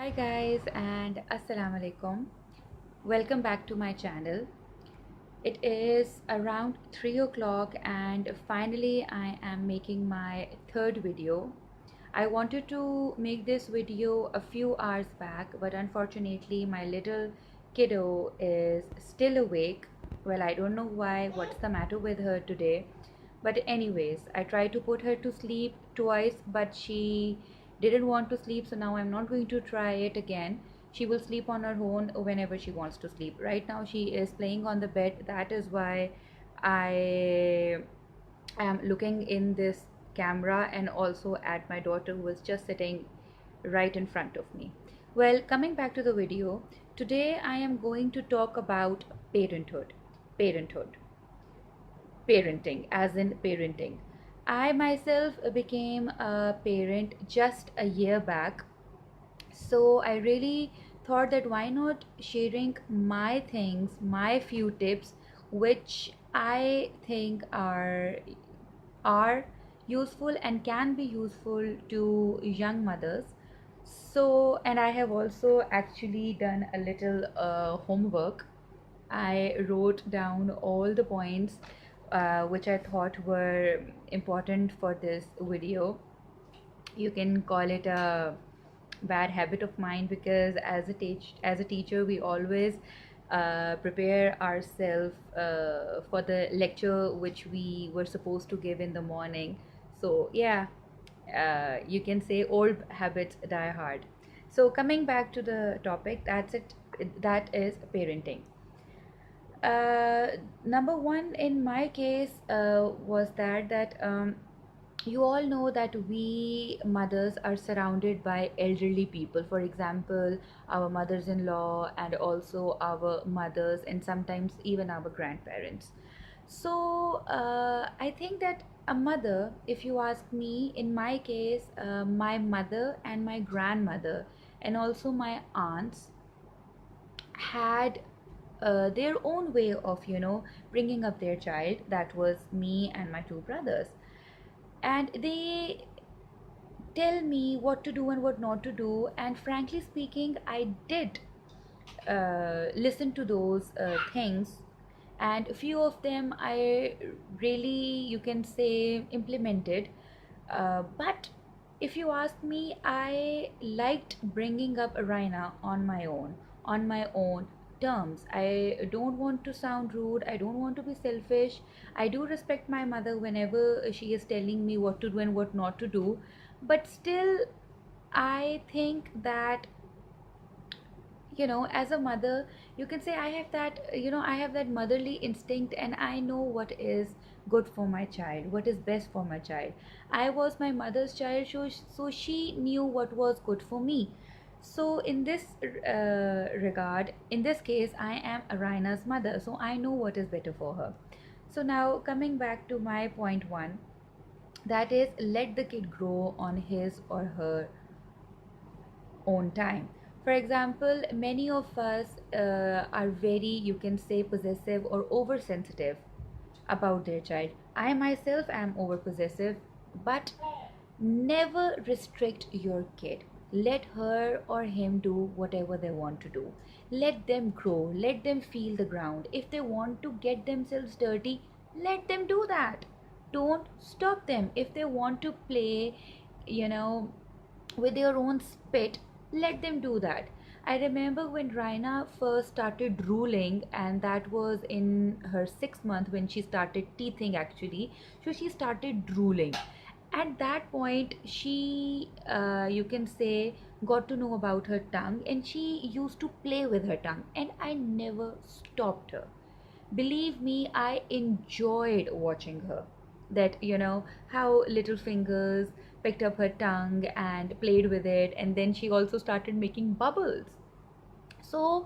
Hi guys and Assalamu alaikum. Welcome back to my channel. It is around 3 o'clock and finally I am making my third video. I wanted to make this video a few hours back, but unfortunately my little kiddo is still awake. Well, I don't know why, what's the matter with her today. But anyways, I tried to put her to sleep twice, but she didn't want to sleep, so now I'm not going to try it again. She will sleep on her own whenever she wants to sleep. Right now she is playing on the bed. That is why I am looking in this camera and also at my daughter who is just sitting right in front of me. Well, coming back to the video, today I am going to talk about parenthood. Parenthood. Parenting, as in parenting. I myself became a parent just a year back, so I really thought that why not sharing my things, my few tips, which I think are useful and can be useful to young mothers. So, and I have also actually done a little homework. I wrote down all the points which I thought were important for this video. You can call it a bad habit of mine because as a teacher we always prepare ourselves for the lecture which we were supposed to give in the morning. So yeah, you can say old habits die hard. So coming back to the topic, that's it. That is parenting. uh, Number one in my case was that you all know that we mothers are surrounded by elderly people. For example, our mothers-in-law and also our mothers and sometimes even our grandparents. So I think that a mother, if you ask me, in my case, my mother and my grandmother and also my aunts had their own way of bringing up their child. That was me and my two brothers, and they tell me what to do and what not to do, and frankly speaking I did listen to those things, and a few of them I really, you can say, implemented. But if you ask me, I liked bringing up Raina on my own terms. I don't want to sound rude, I don't want to be selfish. I do respect my mother whenever she is telling me what to do and what not to do, but still I think that as a mother, you can say I have that, I have that motherly instinct, and I know what is good for my child, what is best for my child. I was my mother's child, so she knew what was good for me. So in this regard, in this case, I am Araina's mother, so I know what is better for her. So now coming back to my point one, that is, let the kid grow on his or her own time. For example, many of us are very, you can say, possessive or oversensitive about their child. I myself am over possessive, but never restrict your kid. Let her or him do whatever they want to do. Let them grow, let them feel the ground. If they want to get themselves dirty, let them do that. Don't stop them. If they want to play, you know, with their own spit, let them do that. I remember when Raina first started drooling, and that was in her 6th month when she started teething actually. So she started drooling. At that point, she, you can say, got to know about her tongue, and she used to play with her tongue, and I never stopped her. Believe me, I enjoyed watching her. That, how little fingers picked up her tongue and played with it, and then she also started making bubbles. So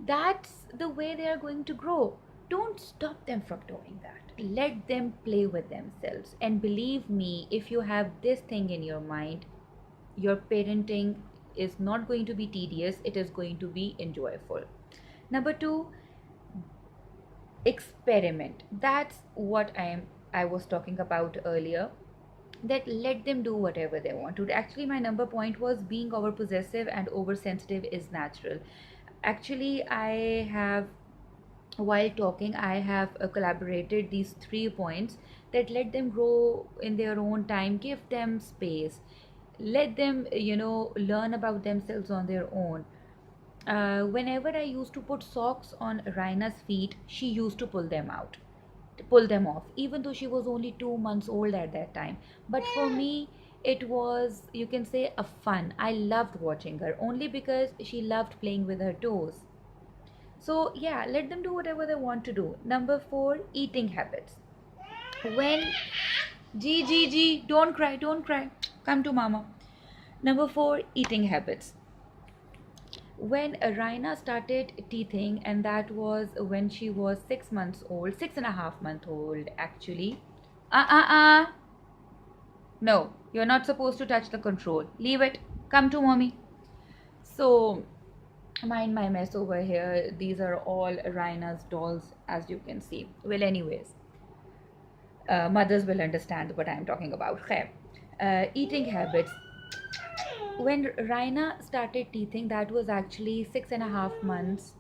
that's the way they are going to grow. Don't stop them from doing that. Let them play with themselves. And believe me, if you have this thing in your mind, your parenting is not going to be tedious, it is going to be enjoyable. Number two, experiment. That's what I was talking about earlier. that let them do whatever they want to. Actually, my number point was being overpossessive and oversensitive is natural. Actually, I have, while talking, I have collaborated these 3 points: that let them grow in their own time, give them space, let them, learn about themselves on their own. Whenever I used to put socks on Raina's feet, she used to pull them off, even though she was only 2 months old at that time. But for me, it was, you can say, a fun. I loved watching her only because she loved playing with her toes. So, yeah, let them do whatever they want to do. Number four, eating habits. When G, don't cry, don't cry. Come to mama. Number four, eating habits. When Raina started teething, and that was when she was 6 months old, 6.5 month old actually. Uh. No, you're not supposed to touch the control. Leave it. Come to mommy. So, mind my mess over here. These are all Raina's dolls, as you can see. Well, anyways, mothers will understand what I'm talking about. Khair. Eating habits. When Raina started teething, that was actually 6.5 months.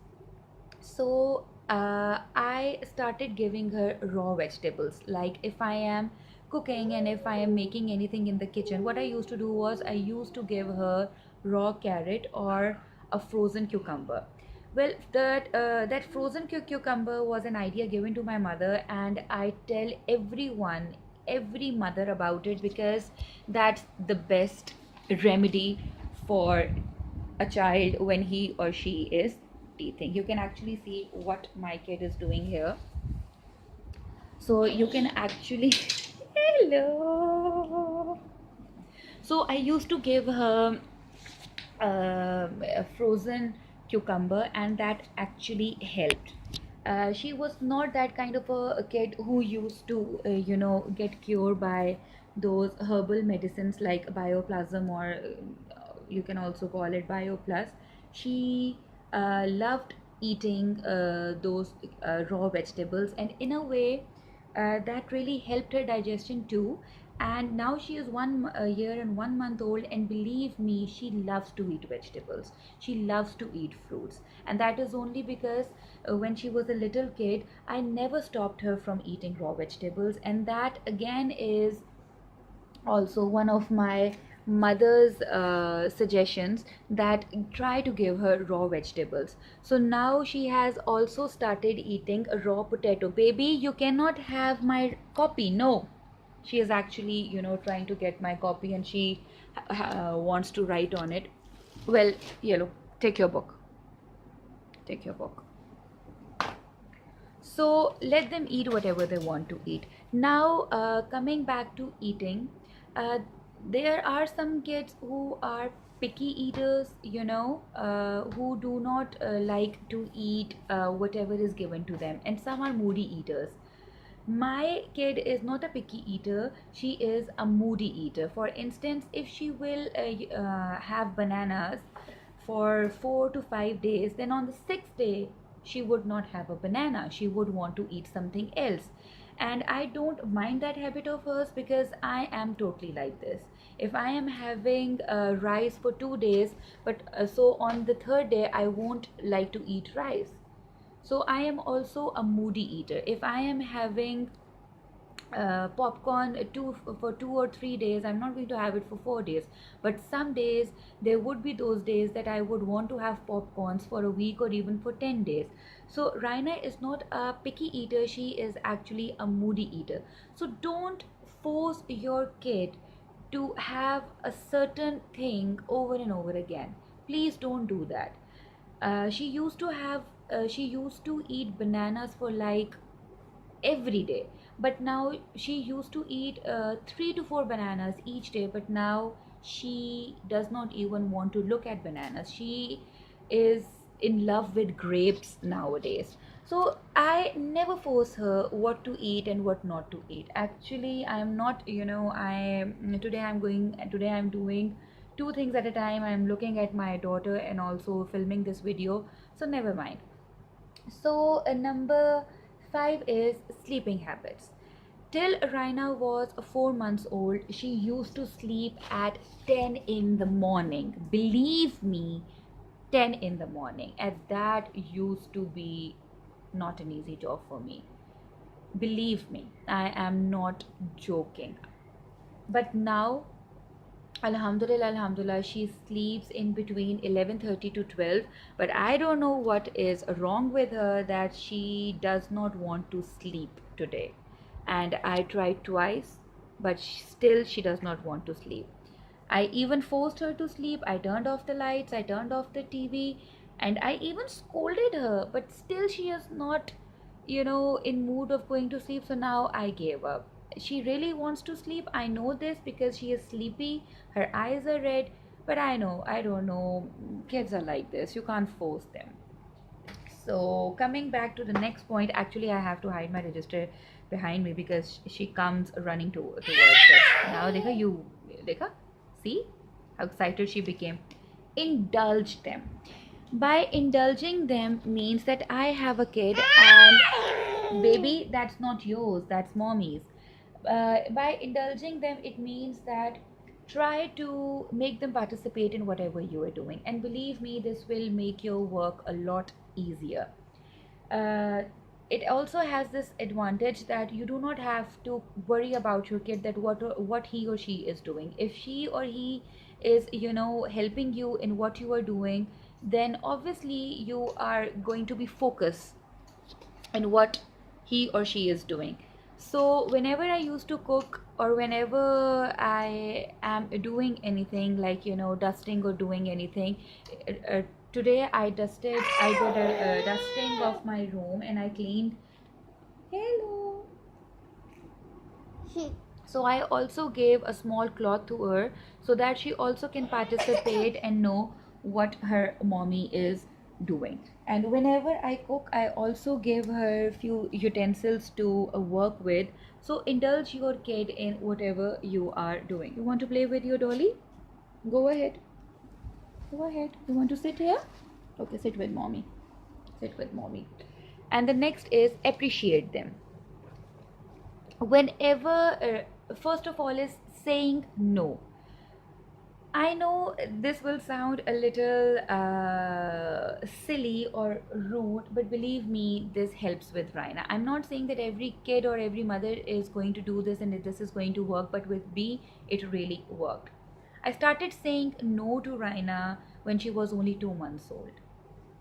So I started giving her raw vegetables. Like if I am cooking and if I am making anything in the kitchen, what I used to do was I used to give her raw carrot or a frozen cucumber. Well, that frozen cucumber was an idea given to my mother, and I tell everyone, every mother about it, because that's the best remedy for a child when he or she is teething. You can actually see what my kid is doing here. So you can actually hello. So I used to give her a frozen cucumber, and that actually helped. She was not that kind of a kid who used to, get cured by those herbal medicines like Bioplasm, or you can also call it Bioplus. She loved eating those raw vegetables, and in a way, that really helped her digestion too. And now she is 1 year and 1 month old, and believe me, she loves to eat vegetables, she loves to eat fruits. And that is only because when she was a little kid, I never stopped her from eating raw vegetables. And that again is also one of my mother's suggestions, that try to give her raw vegetables. So now she has also started eating a raw potato. Baby, you cannot have my copy, no. She is actually, trying to get my copy, and she wants to write on it. Well, yellow, take your book, take your book. So let them eat whatever they want to eat. Now, coming back to eating, uh, there are some kids who are picky eaters, who do not like to eat whatever is given to them, and some are moody eaters. My kid is not a picky eater, she is a moody eater. For instance, if she will have bananas for 4 to 5 days, then on the sixth day she would not have a banana, she would want to eat something else. And I don't mind that habit of hers, because I am totally like this. If I am having rice for 2 days, but so on the third day I won't like to eat rice. So I am also a moody eater. If I am having popcorn for 2 or 3 days, I'm not going to have it for 4 days. But some days there would be those days that I would want to have popcorns for a week or even for 10 days. So Raina is not a picky eater, she is actually a moody eater. So don't force your kid to have a certain thing over and over again. Please don't do that. She used to eat bananas for like every day, but now she used to eat 3 to 4 bananas each day, but now she does not even want to look at bananas. She is in love with grapes nowadays. So I never force her what to eat and what not to eat. Actually, I am not, today I'm doing two things at a time. I'm looking at my daughter and also filming this video, so never mind. So number 5 is sleeping habits. till Raina was 4 months old, she used to sleep at 10 in the morning. Believe me, 10 in the morning. And that used to be not an easy job for me. Believe me, I am not joking. But now, Alhamdulillah, Alhamdulillah, she sleeps in between 11:30 to 12. But I don't know what is wrong with her that she does not want to sleep today. And I tried twice, but still she does not want to sleep. I even forced her to sleep. I turned off the lights, I turned off the TV, and I even scolded her, but still she is not, in mood of going to sleep. So now I gave up. She really wants to sleep. I know this because she is sleepy, her eyes are red, but I don't know. Kids are like this. You can't force them. So coming back to the next point, actually I have to hide my register behind me because she comes running towards us. Now dekha, see how excited she became. Indulge them. By indulging them means that I have a kid and baby, that's not yours, that's mommy's. By indulging them, it means that try to make them participate in whatever you are doing, and believe me, this will make your work a lot easier. uh, it also has this advantage that you do not have to worry about your kid, that what he or she is doing. If she or he is helping you in what you are doing, then obviously you are going to be focused in what he or she is doing. So whenever I used to cook, or whenever I am doing anything like dusting or doing anything, uh, today I did a dusting of my room and I cleaned. Hello. So I also gave a small cloth to her so that she also can participate and know what her mommy is doing. And whenever I cook, I also give her few utensils to work with. So indulge your kid in whatever you are doing. You want to play with your dolly? Go ahead. Go ahead. You want to sit here? Okay, sit with mommy. Sit with mommy. And the next is appreciate them. Whenever, first of all, is saying no. I know this will sound a little silly or rude, but believe me, this helps with Raina. I'm not saying that every kid or every mother is going to do this and that this is going to work, but with B, it really worked. I started saying no to Raina when she was only 2 months old.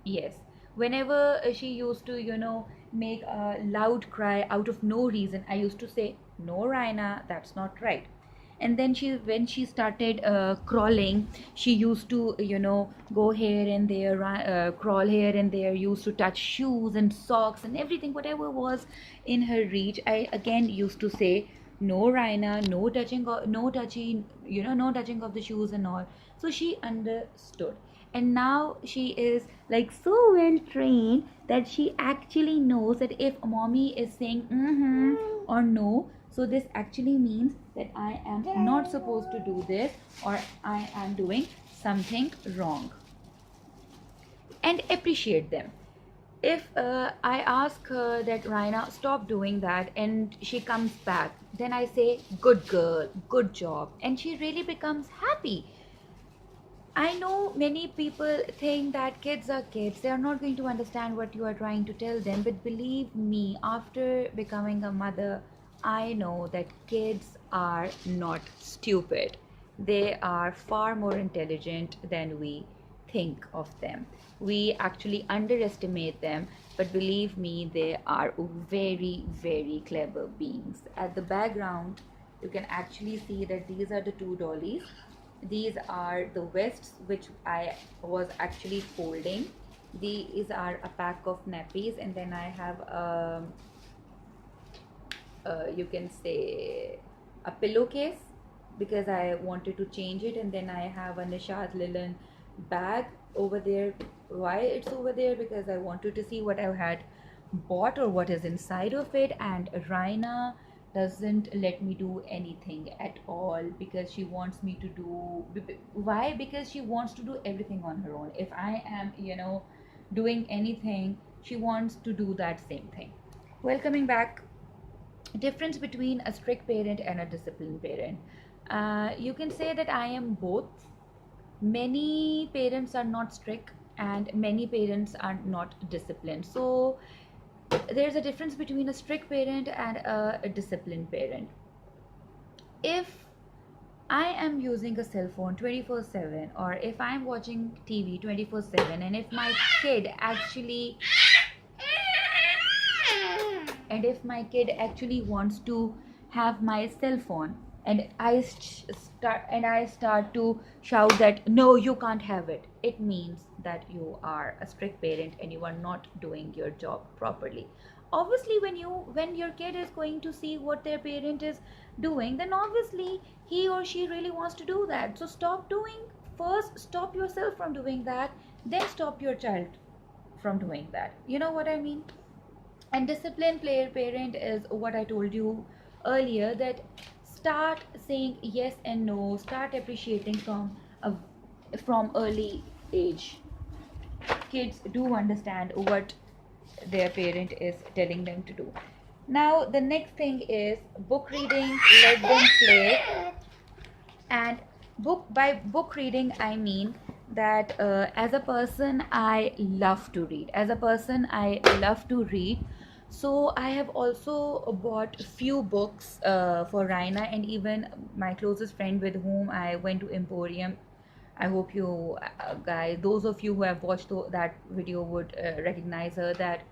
Yes. Whenever she used to, make a loud cry out of no reason, I used to say, "No, Raina, that's not right." And then when she started crawling, she used to, go here and there, crawl here and there, used to touch shoes and socks and everything, whatever was in her reach. I again used to say, "No, Raina, no touching, no touching, no touching of the shoes and all." So she understood, and now she is like so well trained that she actually knows that if mommy is saying or no, so this actually means that I am not supposed to do this, or I am doing something wrong. And appreciate them. If I ask her that Raina, stop doing that, and she comes back, then I say, "Good girl, good job," and she really becomes happy. I know many people think that kids are kids, they are not going to understand what you are trying to tell them. But believe me, after becoming a mother, I know that kids are not stupid. They are far more intelligent than we think of them. We actually underestimate them, but believe me, they are very, very clever beings. At the background, you can actually see that these are the two dollies. These are the vests which I was actually folding. These are a pack of nappies, and then I have you can say a pillowcase because I wanted to change it, and then I have a Nishad Lilin bag over there. Why it's over there? Because I wanted to see what I had bought or what is inside of it. And Raina doesn't let me do anything at all because she wants me to do. Why? Because she wants to do everything on her own. If I am doing anything, she wants to do that same thing. Well, coming back, difference between a strict parent and a disciplined parent. You can say that I am both. Many parents are not strict and many parents are not disciplined. So there's a difference between a strict parent and a disciplined parent. If I am using a cell phone 24/7, or if I'm watching TV 24/7, and if my kid actually wants to have my cell phone, and I start to shout that no, you can't have it, it means that you are a strict parent and you are not doing your job properly. Obviously, when your kid is going to see what their parent is doing, then obviously he or she really wants to do that. So stop yourself from doing that, then stop your child from doing that. You know what I mean? And disciplined player parent is what I told you earlier, that start saying yes and no, start appreciating from early age. Kids do understand what their parent is telling them to do. Now the next thing is book reading. Let them play. And by book reading I mean that as a person I love to read. So I have also bought few books for Raina, and even my closest friend with whom I went to Emporium. I hope you guys, those of you who have watched that video would recognize her, that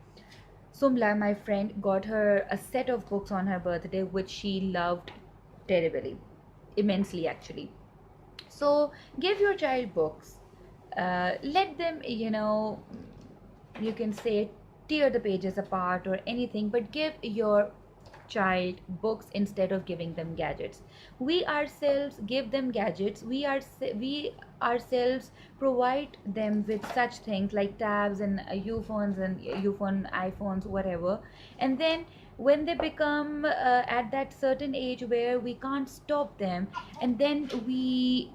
Sumla, my friend, got her a set of books on her birthday, which she loved terribly, immensely actually. So give your child books. Let them, you can say, tear the pages apart or anything, but give your child books instead of giving them gadgets. We ourselves give them gadgets. We ourselves provide them with such things like tabs and iPhones, whatever. And then when they become at that certain age where we can't stop them, and then we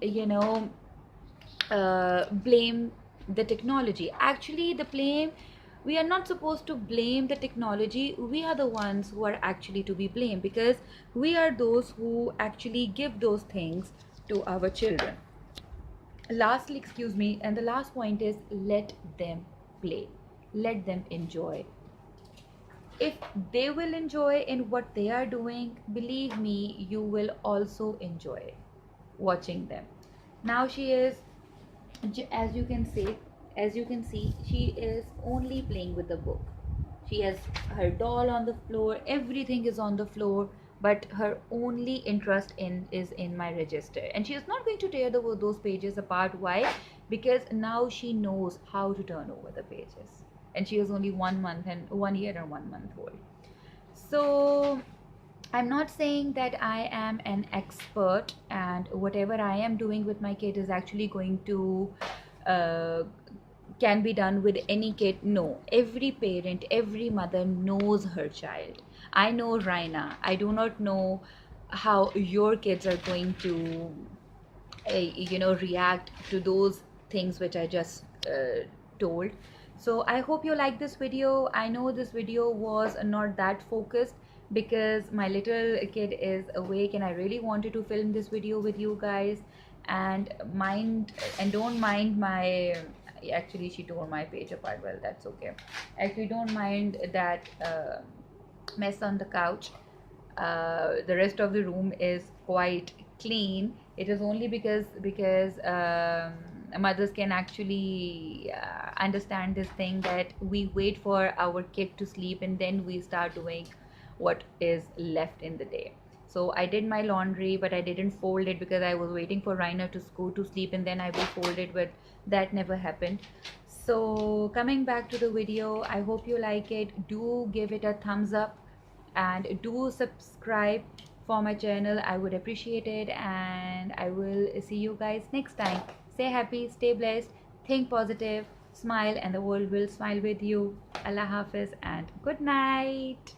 blame the technology. Actually, we are not supposed to blame the technology. We are the ones who are actually to be blamed, because we are those who actually give those things to our children. Lastly, excuse me, and the last point is, let them play, let them enjoy. If they will enjoy in what they are doing, believe me, you will also enjoy watching them. Now she is, as you can see, she is only playing with the book. She has her doll on the floor, everything is on the floor, but her only interest is in my register, and she is not going to tear those pages apart. Why? Because now she knows how to turn over the pages, and she is only 1 year and 1 month old. So I'm not saying that I am an expert, and whatever I am doing with my kid is actually going to can be done with any kid. No, every parent, every mother knows her child. I know Raina. I do not know how your kids are going to react to those things which I just told. So I hope you like this video. I know this video was not that focused because my little kid is awake, and I really wanted to film this video with you guys. And don't mind my, actually she tore my page apart. Well, that's okay. Actually, don't mind that mess on the couch. The rest of the room is quite clean. It is only because mothers can actually understand this thing, that we wait for our kid to sleep and then we start doing what is left in the day. So I did my laundry, but I didn't fold it because I was waiting for Raina to go to sleep and then I will fold it, but that never happened. So coming back to the video, I hope you like it. Do give it a thumbs up and do subscribe for my channel. I would appreciate it, and I will see you guys next time. Stay happy, stay blessed, think positive, smile, and the world will smile with you. Allah Hafiz and good night.